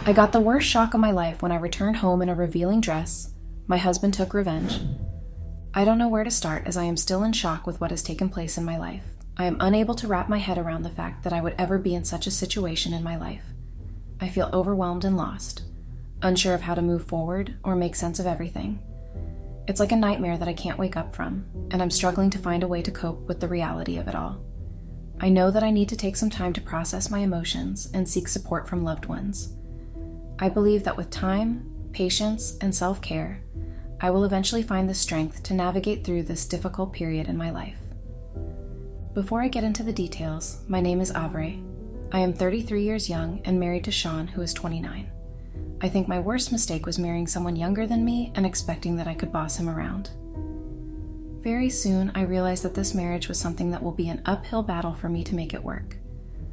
I got the worst shock of my life when I returned home in a revealing dress. My husband took revenge. I don't know where to start as I am still in shock with what has taken place in my life. I am unable to wrap my head around the fact that I would ever be in such a situation in my life. I feel overwhelmed and lost, unsure of how to move forward or make sense of everything. It's like a nightmare that I can't wake up from, and I'm struggling to find a way to cope with the reality of it all. I know that I need to take some time to process my emotions and seek support from loved ones. I believe that with time, patience, and self-care, I will eventually find the strength to navigate through this difficult period in my life. Before I get into the details, my name is Avre. I am 33 years young and married to Sean, who is 29. I think my worst mistake was marrying someone younger than me and expecting that I could boss him around. Very soon, I realized that this marriage was something that will be an uphill battle for me to make it work.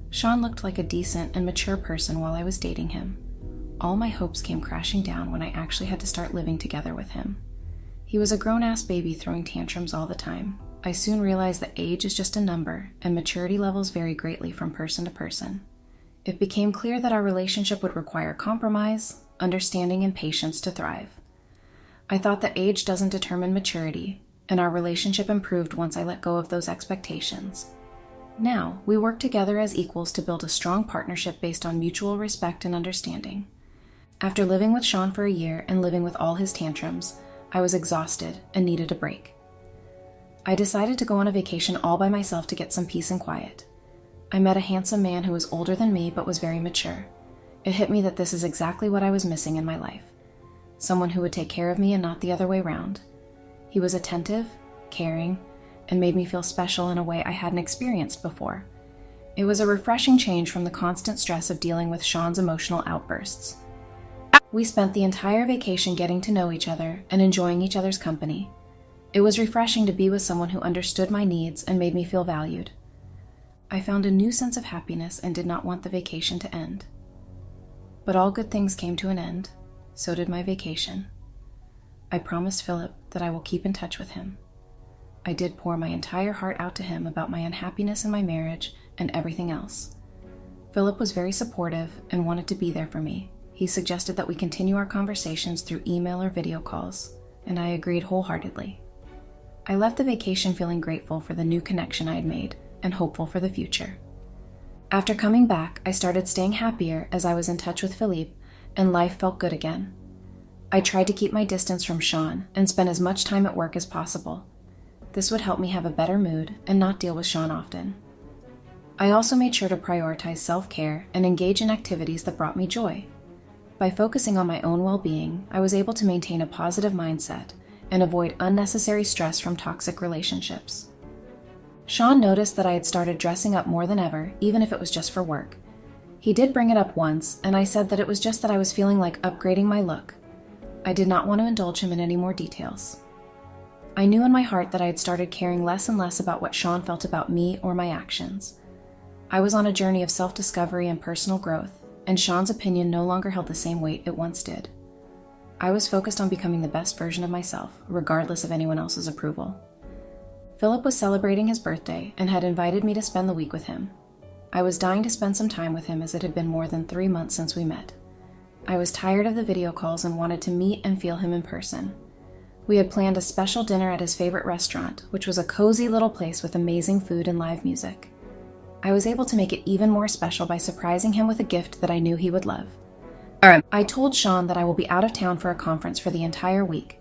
Sean looked like a decent and mature person while I was dating him. All my hopes came crashing down when I actually had to start living together with him. He was a grown-ass baby throwing tantrums all the time. I soon realized that age is just a number, and maturity levels vary greatly from person to person. It became clear that our relationship would require compromise, understanding, and patience to thrive. I thought that age doesn't determine maturity, and our relationship improved once I let go of those expectations. Now, we work together as equals to build a strong partnership based on mutual respect and understanding. After living with Sean for a year and living with all his tantrums, I was exhausted and needed a break. I decided to go on a vacation all by myself to get some peace and quiet. I met a handsome man who was older than me but was very mature. It hit me that this is exactly what I was missing in my life. Someone who would take care of me and not the other way around. He was attentive, caring, and made me feel special in a way I hadn't experienced before. It was a refreshing change from the constant stress of dealing with Sean's emotional outbursts. We spent the entire vacation getting to know each other and enjoying each other's company. It was refreshing to be with someone who understood my needs and made me feel valued. I found a new sense of happiness and did not want the vacation to end. But all good things came to an end. So did my vacation. I promised Philip that I will keep in touch with him. I did pour my entire heart out to him about my unhappiness in my marriage and everything else. Philip was very supportive and wanted to be there for me. He suggested that we continue our conversations through email or video calls, and I agreed wholeheartedly. I left the vacation feeling grateful for the new connection I had made and hopeful for the future. After coming back, I started staying happier as I was in touch with Philippe, and life felt good again. I tried to keep my distance from Sean and spend as much time at work as possible. This would help me have a better mood and not deal with Sean often. I also made sure to prioritize self-care and engage in activities that brought me joy. By focusing on my own well-being, I was able to maintain a positive mindset and avoid unnecessary stress from toxic relationships. Sean noticed that I had started dressing up more than ever, even if it was just for work. He did bring it up once, and I said that it was just that I was feeling like upgrading my look. I did not want to indulge him in any more details. I knew in my heart that I had started caring less and less about what Sean felt about me or my actions. I was on a journey of self-discovery and personal growth, and Sean's opinion no longer held the same weight it once did. I was focused on becoming the best version of myself, regardless of anyone else's approval. Philip was celebrating his birthday and had invited me to spend the week with him. I was dying to spend some time with him as it had been more than 3 months since we met. I was tired of the video calls and wanted to meet and feel him in person. We had planned a special dinner at his favorite restaurant, which was a cozy little place with amazing food and live music. I was able to make it even more special by surprising him with a gift that I knew he would love. I told Sean that I will be out of town for a conference for the entire week.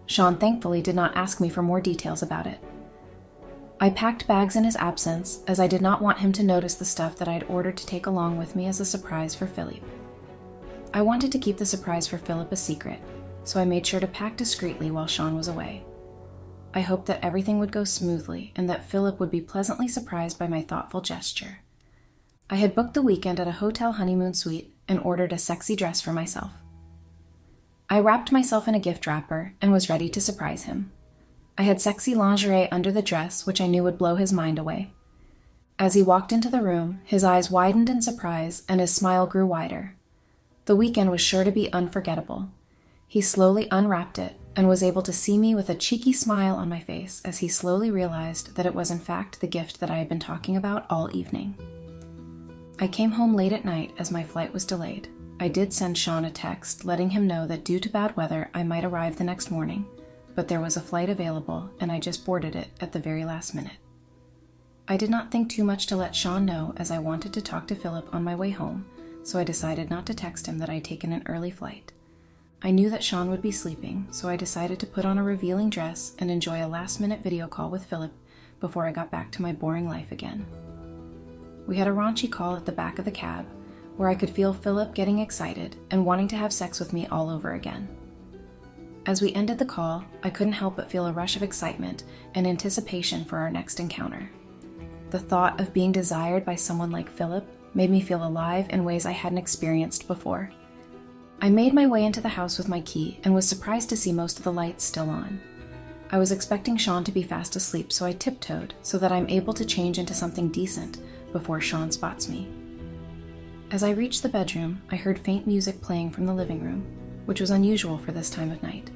Sean thankfully did not ask me for more details about it. I packed bags in his absence, as I did not want him to notice the stuff that I had ordered to take along with me as a surprise for Philippe. I wanted to keep the surprise for Philip a secret, so I made sure to pack discreetly while Sean was away. I hoped that everything would go smoothly and that Philip would be pleasantly surprised by my thoughtful gesture. I had booked the weekend at a hotel honeymoon suite and ordered a sexy dress for myself. I wrapped myself in a gift wrapper and was ready to surprise him. I had sexy lingerie under the dress, which I knew would blow his mind away. As he walked into the room, his eyes widened in surprise and his smile grew wider. The weekend was sure to be unforgettable. He slowly unwrapped it and was able to see me with a cheeky smile on my face as he slowly realized that it was in fact the gift that I had been talking about all evening. I came home late at night as my flight was delayed. I did send Sean a text letting him know that due to bad weather I might arrive the next morning, but there was a flight available and I just boarded it at the very last minute. I did not think too much to let Sean know as I wanted to talk to Philip on my way home, so I decided not to text him that I'd taken an early flight. I knew that Sean would be sleeping, so I decided to put on a revealing dress and enjoy a last-minute video call with Philip before I got back to my boring life again. We had a raunchy call at the back of the cab, where I could feel Philip getting excited and wanting to have sex with me all over again. As we ended the call, I couldn't help but feel a rush of excitement and anticipation for our next encounter. The thought of being desired by someone like Philip made me feel alive in ways I hadn't experienced before. I made my way into the house with my key and was surprised to see most of the lights still on. I was expecting Sean to be fast asleep, so I tiptoed so that I'm able to change into something decent before Sean spots me. As I reached the bedroom, I heard faint music playing from the living room, which was unusual for this time of night.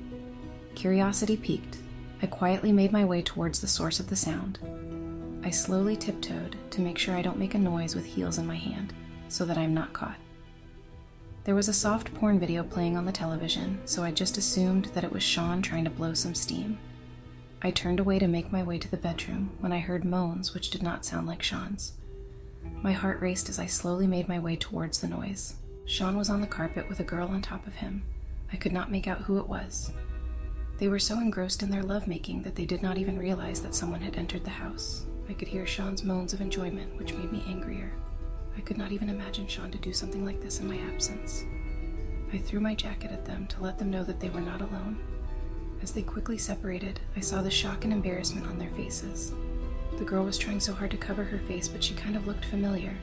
Curiosity piqued. I quietly made my way towards the source of the sound. I slowly tiptoed to make sure I don't make a noise with heels in my hand, so that I am not caught. There was a soft porn video playing on the television, so I just assumed that it was Sean trying to blow some steam. I turned away to make my way to the bedroom when I heard moans which did not sound like Sean's. My heart raced as I slowly made my way towards the noise. Sean was on the carpet with a girl on top of him. I could not make out who it was. They were so engrossed in their lovemaking that they did not even realize that someone had entered the house. I could hear Sean's moans of enjoyment, which made me angrier. I could not even imagine Sean to do something like this in my absence. I threw my jacket at them to let them know that they were not alone. As they quickly separated, I saw the shock and embarrassment on their faces. The girl was trying so hard to cover her face, but she kind of looked familiar.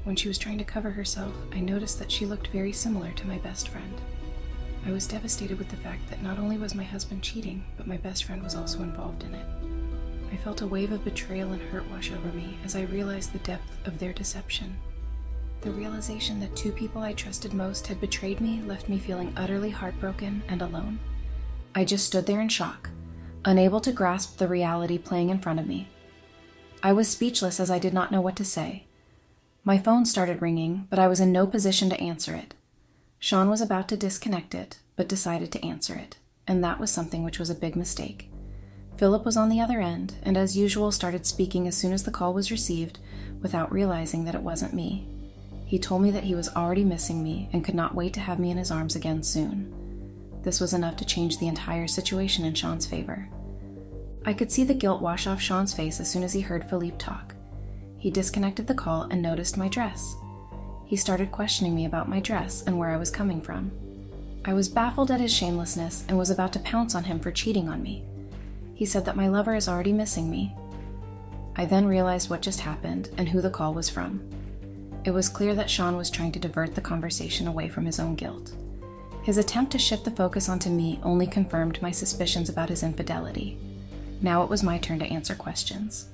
When she was trying to cover herself, I noticed that she looked very similar to my best friend. I was devastated with the fact that not only was my husband cheating, but my best friend was also involved in it. I felt a wave of betrayal and hurt wash over me as I realized the depth of their deception. The realization that two people I trusted most had betrayed me left me feeling utterly heartbroken and alone. I just stood there in shock, unable to grasp the reality playing in front of me. I was speechless as I did not know what to say. My phone started ringing, but I was in no position to answer it. Sean was about to disconnect it, but decided to answer it, and that was something which was a big mistake. Philip was on the other end, and as usual started speaking as soon as the call was received, without realizing that it wasn't me. He told me that he was already missing me and could not wait to have me in his arms again soon. This was enough to change the entire situation in Sean's favor. I could see the guilt wash off Sean's face as soon as he heard Philippe talk. He disconnected the call and noticed my dress. He started questioning me about my dress and where I was coming from. I was baffled at his shamelessness and was about to pounce on him for cheating on me. He said that my lover is already missing me. I then realized what just happened and who the call was from. It was clear that Sean was trying to divert the conversation away from his own guilt. His attempt to shift the focus onto me only confirmed my suspicions about his infidelity. Now it was my turn to answer questions.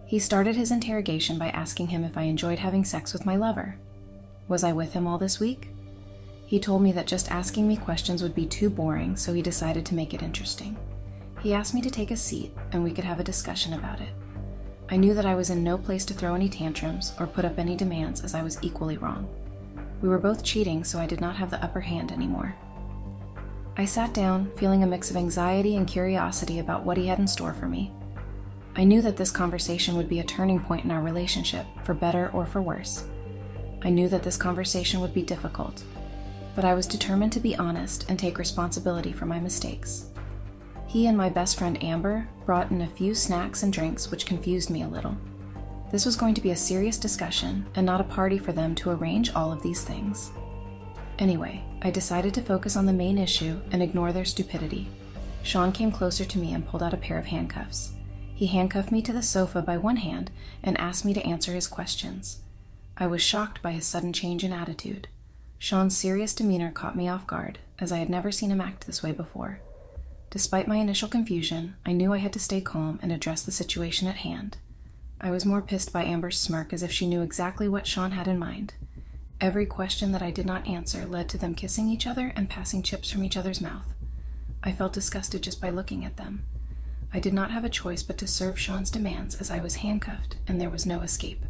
He started his interrogation by asking him if I enjoyed having sex with my lover. Was I with him all this week? He told me that just asking me questions would be too boring, so he decided to make it interesting. He asked me to take a seat, and we could have a discussion about it. I knew that I was in no place to throw any tantrums or put up any demands, as I was equally wrong. We were both cheating, so I did not have the upper hand anymore. I sat down, feeling a mix of anxiety and curiosity about what he had in store for me. I knew that this conversation would be a turning point in our relationship, for better or for worse. I knew that this conversation would be difficult, but I was determined to be honest and take responsibility for my mistakes. He and my best friend Amber brought in a few snacks and drinks, which confused me a little. This was going to be a serious discussion and not a party for them to arrange all of these things. Anyway, I decided to focus on the main issue and ignore their stupidity. Sean came closer to me and pulled out a pair of handcuffs. He handcuffed me to the sofa by one hand and asked me to answer his questions. I was shocked by his sudden change in attitude. Sean's serious demeanor caught me off guard, as I had never seen him act this way before. Despite my initial confusion, I knew I had to stay calm and address the situation at hand. I was more pissed by Amber's smirk, as if she knew exactly what Sean had in mind. Every question that I did not answer led to them kissing each other and passing chips from each other's mouth. I felt disgusted just by looking at them. I did not have a choice but to serve Sean's demands, as I was handcuffed and there was no escape.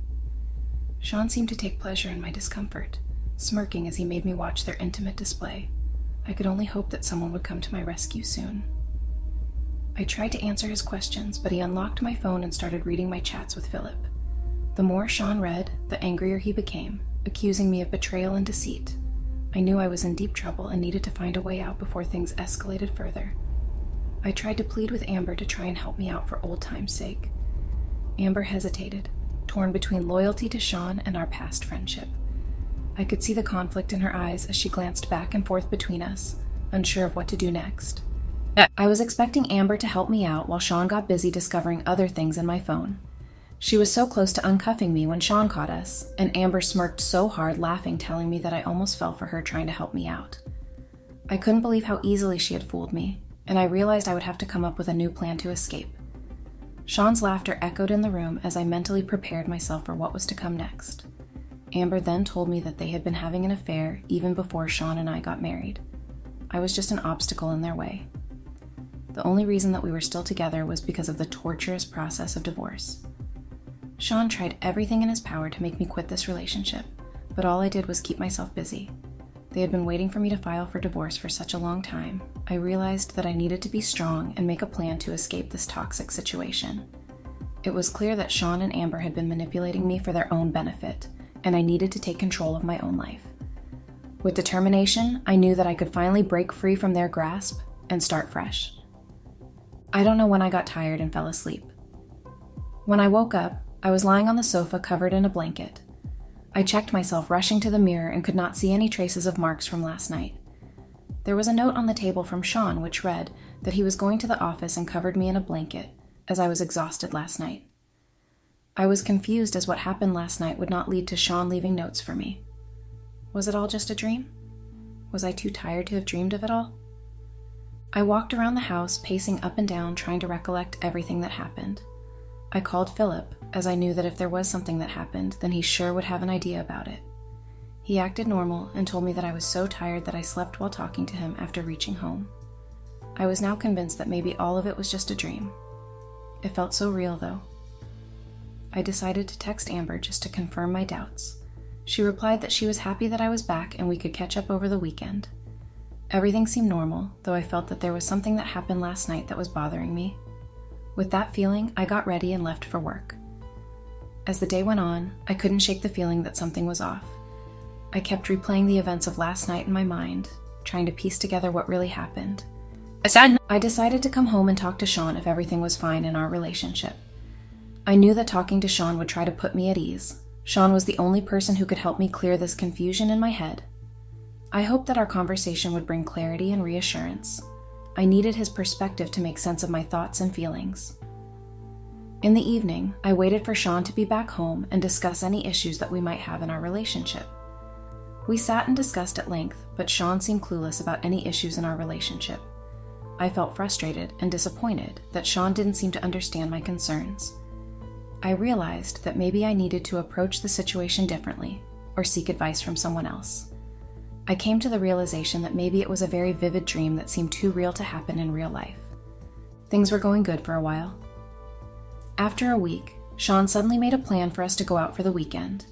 Sean seemed to take pleasure in my discomfort. smirking as he made me watch their intimate display. I could only hope that someone would come to my rescue soon. I tried to answer his questions, but he unlocked my phone and started reading my chats with Philip. The more Sean read, the angrier he became, accusing me of betrayal and deceit. I knew I was in deep trouble and needed to find a way out before things escalated further. I tried to plead with Amber to try and help me out for old time's sake. Amber hesitated, torn between loyalty to Sean and our past friendship. I could see the conflict in her eyes as she glanced back and forth between us, unsure of what to do next. I was expecting Amber to help me out while Sean got busy discovering other things in my phone. She was so close to uncuffing me when Sean caught us, and Amber smirked so hard, laughing, telling me that I almost fell for her trying to help me out. I couldn't believe how easily she had fooled me, and I realized I would have to come up with a new plan to escape. Sean's laughter echoed in the room as I mentally prepared myself for what was to come next. Amber then told me that they had been having an affair even before Sean and I got married. I was just an obstacle in their way. The only reason that we were still together was because of the torturous process of divorce. Sean tried everything in his power to make me quit this relationship, but all I did was keep myself busy. They had been waiting for me to file for divorce for such a long time. I realized that I needed to be strong and make a plan to escape this toxic situation. It was clear that Sean and Amber had been manipulating me for their own benefit, and I needed to take control of my own life. With determination, I knew that I could finally break free from their grasp and start fresh. I don't know when I got tired and fell asleep. When I woke up, I was lying on the sofa covered in a blanket. I checked myself, rushing to the mirror, and could not see any traces of marks from last night. There was a note on the table from Sean which read that he was going to the office and covered me in a blanket, as I was exhausted last night. I was confused as what happened last night would not lead to Sean leaving notes for me. Was it all just a dream? Was I too tired to have dreamed of it all? I walked around the house, pacing up and down, trying to recollect everything that happened. I called Philip, as I knew that if there was something that happened, then he sure would have an idea about it. He acted normal and told me that I was so tired that I slept while talking to him after reaching home. I was now convinced that maybe all of it was just a dream. It felt so real, though. I decided to text Amber just to confirm my doubts. She replied that she was happy that I was back and we could catch up over the weekend. Everything seemed normal, though I felt that there was something that happened last night that was bothering me. With that feeling, I got ready and left for work. As the day went on, I couldn't shake the feeling that something was off. I kept replaying the events of last night in my mind, trying to piece together what really happened. I decided to come home and talk to Sean if everything was fine in our relationship. I knew that talking to Sean would try to put me at ease. Sean was the only person who could help me clear this confusion in my head. I hoped that our conversation would bring clarity and reassurance. I needed his perspective to make sense of my thoughts and feelings. In the evening, I waited for Sean to be back home and discuss any issues that we might have in our relationship. We sat and discussed at length, but Sean seemed clueless about any issues in our relationship. I felt frustrated and disappointed that Sean didn't seem to understand my concerns. I realized that maybe I needed to approach the situation differently or seek advice from someone else. I came to the realization that maybe it was a very vivid dream that seemed too real to happen in real life. Things were going good for a while. After a week, Sean suddenly made a plan for us to go out for the weekend.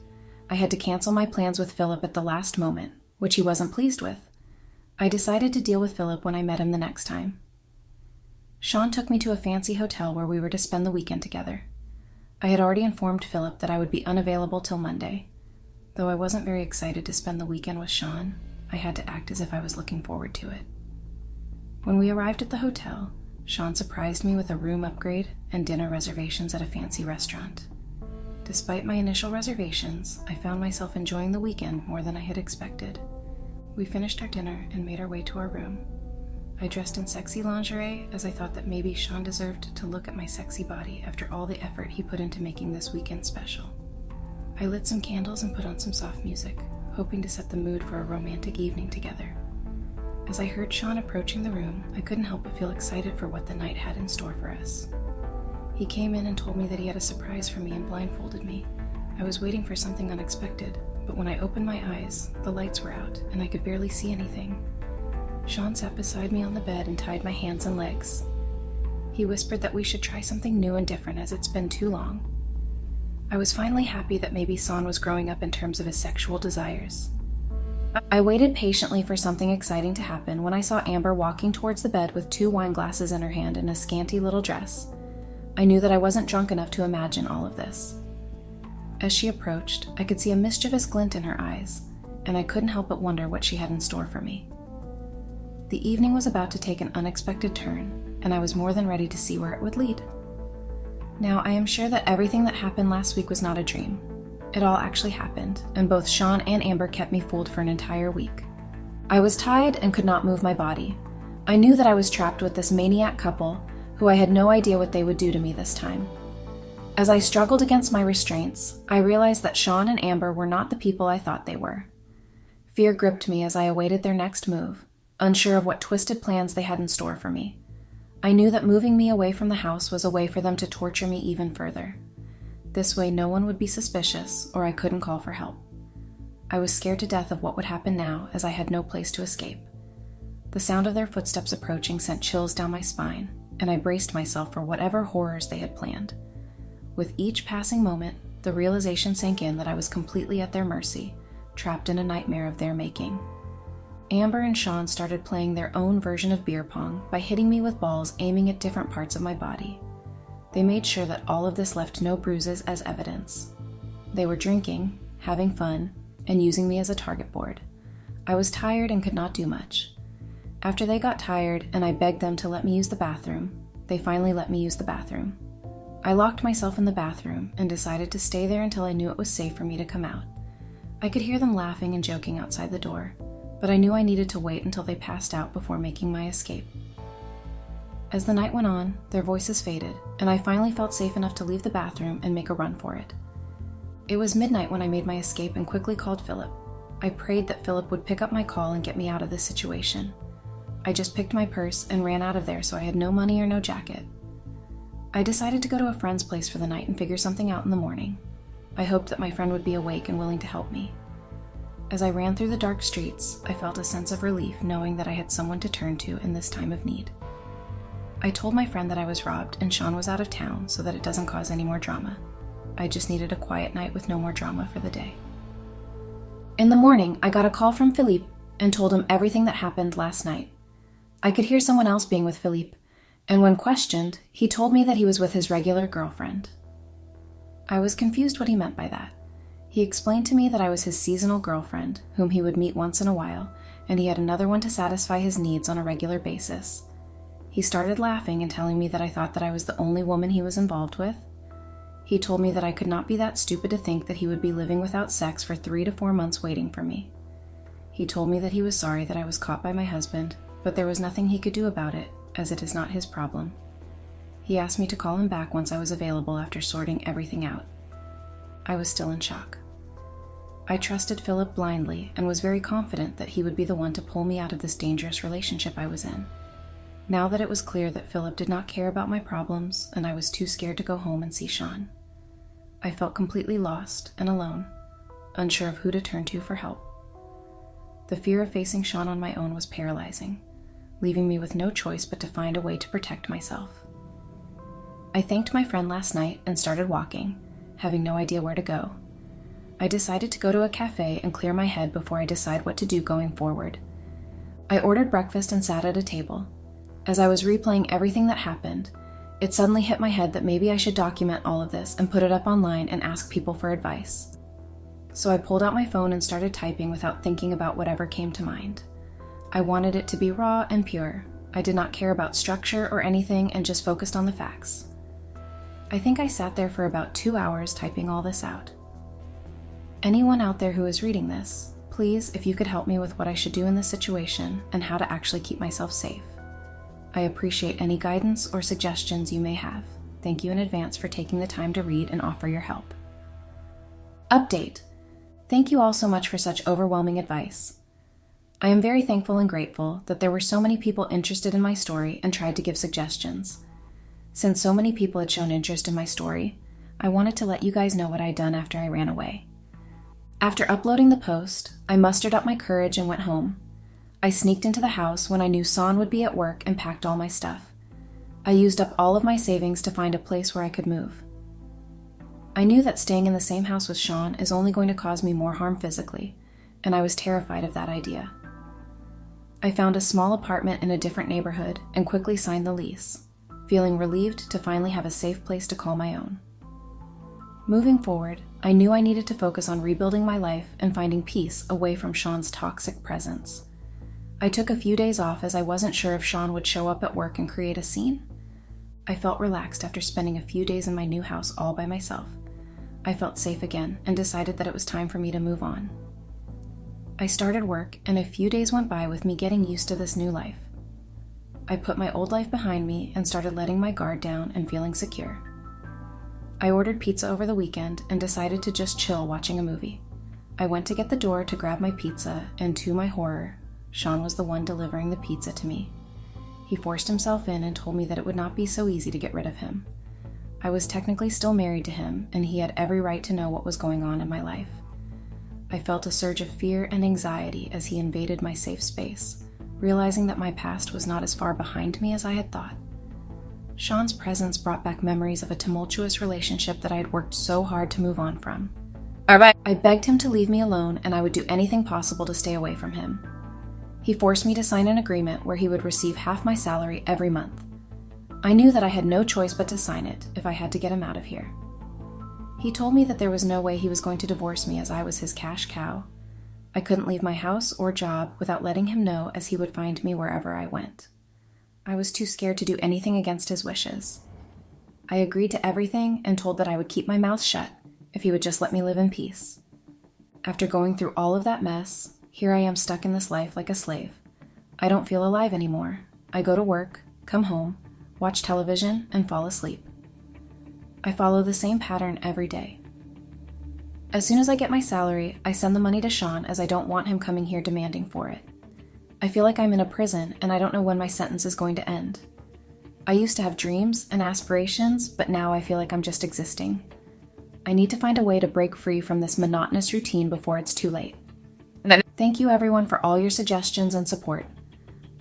I had to cancel my plans with Philip at the last moment, which he wasn't pleased with. I decided to deal with Philip when I met him the next time. Sean took me to a fancy hotel where we were to spend the weekend together. I had already informed Philip that I would be unavailable till Monday. Though I wasn't very excited to spend the weekend with Sean, I had to act as if I was looking forward to it. When we arrived at the hotel, Sean surprised me with a room upgrade and dinner reservations at a fancy restaurant. Despite my initial reservations, I found myself enjoying the weekend more than I had expected. We finished our dinner and made our way to our room. I dressed in sexy lingerie as I thought that maybe Sean deserved to look at my sexy body after all the effort he put into making this weekend special. I lit some candles and put on some soft music, hoping to set the mood for a romantic evening together. As I heard Sean approaching the room, I couldn't help but feel excited for what the night had in store for us. He came in and told me that he had a surprise for me and blindfolded me. I was waiting for something unexpected, but when I opened my eyes, the lights were out and I could barely see anything. Sean sat beside me on the bed and tied my hands and legs. He whispered that we should try something new and different as it's been too long. I was finally happy that maybe Sean was growing up in terms of his sexual desires. I waited patiently for something exciting to happen when I saw Amber walking towards the bed with 2 wine glasses in her hand and a scanty little dress. I knew that I wasn't drunk enough to imagine all of this. As she approached, I could see a mischievous glint in her eyes, and I couldn't help but wonder what she had in store for me. The evening was about to take an unexpected turn, and I was more than ready to see where it would lead. Now, I am sure that everything that happened last week was not a dream. It all actually happened, and both Sean and Amber kept me fooled for an entire week. I was tied and could not move my body. I knew that I was trapped with this maniac couple, who I had no idea what they would do to me this time. As I struggled against my restraints, I realized that Sean and Amber were not the people I thought they were. Fear gripped me as I awaited their next move, unsure of what twisted plans they had in store for me. I knew that moving me away from the house was a way for them to torture me even further. This way no one would be suspicious, or I couldn't call for help. I was scared to death of what would happen now, as I had no place to escape. The sound of their footsteps approaching sent chills down my spine, and I braced myself for whatever horrors they had planned. With each passing moment, the realization sank in that I was completely at their mercy, trapped in a nightmare of their making. Amber and Sean started playing their own version of beer pong by hitting me with balls aiming at different parts of my body. They made sure that all of this left no bruises as evidence. They were drinking, having fun, and using me as a target board. I was tired and could not do much. After they got tired and I begged them to let me use the bathroom, they finally let me use the bathroom. I locked myself in the bathroom and decided to stay there until I knew it was safe for me to come out. I could hear them laughing and joking outside the door, but I knew I needed to wait until they passed out before making my escape. As the night went on, their voices faded, and I finally felt safe enough to leave the bathroom and make a run for it. It was midnight when I made my escape and quickly called Philip. I prayed that Philip would pick up my call and get me out of this situation. I just picked my purse and ran out of there, so I had no money or no jacket. I decided to go to a friend's place for the night and figure something out in the morning. I hoped that my friend would be awake and willing to help me. As I ran through the dark streets, I felt a sense of relief knowing that I had someone to turn to in this time of need. I told my friend that I was robbed and Sean was out of town so that it doesn't cause any more drama. I just needed a quiet night with no more drama for the day. In the morning, I got a call from Philippe and told him everything that happened last night. I could hear someone else being with Philippe, and when questioned, he told me that he was with his regular girlfriend. I was confused what he meant by that. He explained to me that I was his seasonal girlfriend, whom he would meet once in a while, and he had another one to satisfy his needs on a regular basis. He started laughing and telling me that I thought that I was the only woman he was involved with. He told me that I could not be that stupid to think that he would be living without sex for 3 to 4 months waiting for me. He told me that he was sorry that I was caught by my husband, but there was nothing he could do about it, as it is not his problem. He asked me to call him back once I was available after sorting everything out. I was still in shock. I trusted Philip blindly and was very confident that he would be the one to pull me out of this dangerous relationship I was in. Now that it was clear that Philip did not care about my problems and I was too scared to go home and see Sean, I felt completely lost and alone, unsure of who to turn to for help. The fear of facing Sean on my own was paralyzing, leaving me with no choice but to find a way to protect myself. I thanked my friend last night and started walking, having no idea where to go. I decided to go to a cafe and clear my head before I decide what to do going forward. I ordered breakfast and sat at a table. As I was replaying everything that happened, it suddenly hit my head that maybe I should document all of this and put it up online and ask people for advice. So I pulled out my phone and started typing without thinking about whatever came to mind. I wanted it to be raw and pure. I did not care about structure or anything and just focused on the facts. I think I sat there for about 2 hours typing all this out. Anyone out there who is reading this, please, if you could help me with what I should do in this situation and how to actually keep myself safe. I appreciate any guidance or suggestions you may have. Thank you in advance for taking the time to read and offer your help. Update. Thank you all so much for such overwhelming advice. I am very thankful and grateful that there were so many people interested in my story and tried to give suggestions. Since so many people had shown interest in my story, I wanted to let you guys know what I'd done after I ran away. After uploading the post, I mustered up my courage and went home. I sneaked into the house when I knew Son would be at work and packed all my stuff. I used up all of my savings to find a place where I could move. I knew that staying in the same house with Sean is only going to cause me more harm physically, and I was terrified of that idea. I found a small apartment in a different neighborhood and quickly signed the lease, feeling relieved to finally have a safe place to call my own. Moving forward, I knew I needed to focus on rebuilding my life and finding peace away from Sean's toxic presence. I took a few days off as I wasn't sure if Sean would show up at work and create a scene. I felt relaxed after spending a few days in my new house all by myself. I felt safe again and decided that it was time for me to move on. I started work, and a few days went by with me getting used to this new life. I put my old life behind me and started letting my guard down and feeling secure. I ordered pizza over the weekend and decided to just chill watching a movie. I went to get the door to grab my pizza, and to my horror, Sean was the one delivering the pizza to me. He forced himself in and told me that it would not be so easy to get rid of him. I was technically still married to him, and he had every right to know what was going on in my life. I felt a surge of fear and anxiety as he invaded my safe space, realizing that my past was not as far behind me as I had thought. Sean's presence brought back memories of a tumultuous relationship that I had worked so hard to move on from. I begged him to leave me alone, and I would do anything possible to stay away from him. He forced me to sign an agreement where he would receive half my salary every month. I knew that I had no choice but to sign it if I had to get him out of here. He told me that there was no way he was going to divorce me as I was his cash cow. I couldn't leave my house or job without letting him know, as he would find me wherever I went. I was too scared to do anything against his wishes. I agreed to everything and told that I would keep my mouth shut if he would just let me live in peace. After going through all of that mess, here I am stuck in this life like a slave. I don't feel alive anymore. I go to work, come home, watch television, and fall asleep. I follow the same pattern every day. As soon as I get my salary, I send the money to Sean, as I don't want him coming here demanding for it. I feel like I'm in a prison and I don't know when my sentence is going to end. I used to have dreams and aspirations, but now I feel like I'm just existing. I need to find a way to break free from this monotonous routine before it's too late. Thank you everyone for all your suggestions and support.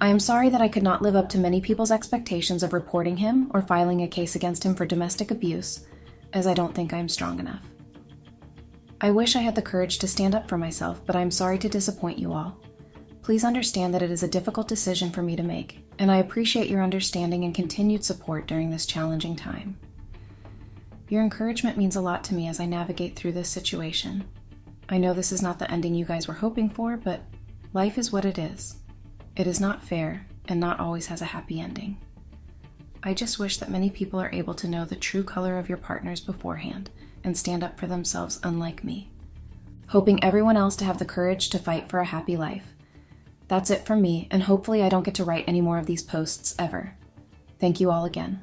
I am sorry that I could not live up to many people's expectations of reporting him or filing a case against him for domestic abuse, as I don't think I am strong enough. I wish I had the courage to stand up for myself, but I am sorry to disappoint you all. Please understand that it is a difficult decision for me to make, and I appreciate your understanding and continued support during this challenging time. Your encouragement means a lot to me as I navigate through this situation. I know this is not the ending you guys were hoping for, but life is what it is. It is not fair and not always has a happy ending. I just wish that many people are able to know the true color of your partners beforehand and stand up for themselves, unlike me. Hoping everyone else to have the courage to fight for a happy life. That's it from me, and hopefully I don't get to write any more of these posts ever. Thank you all again.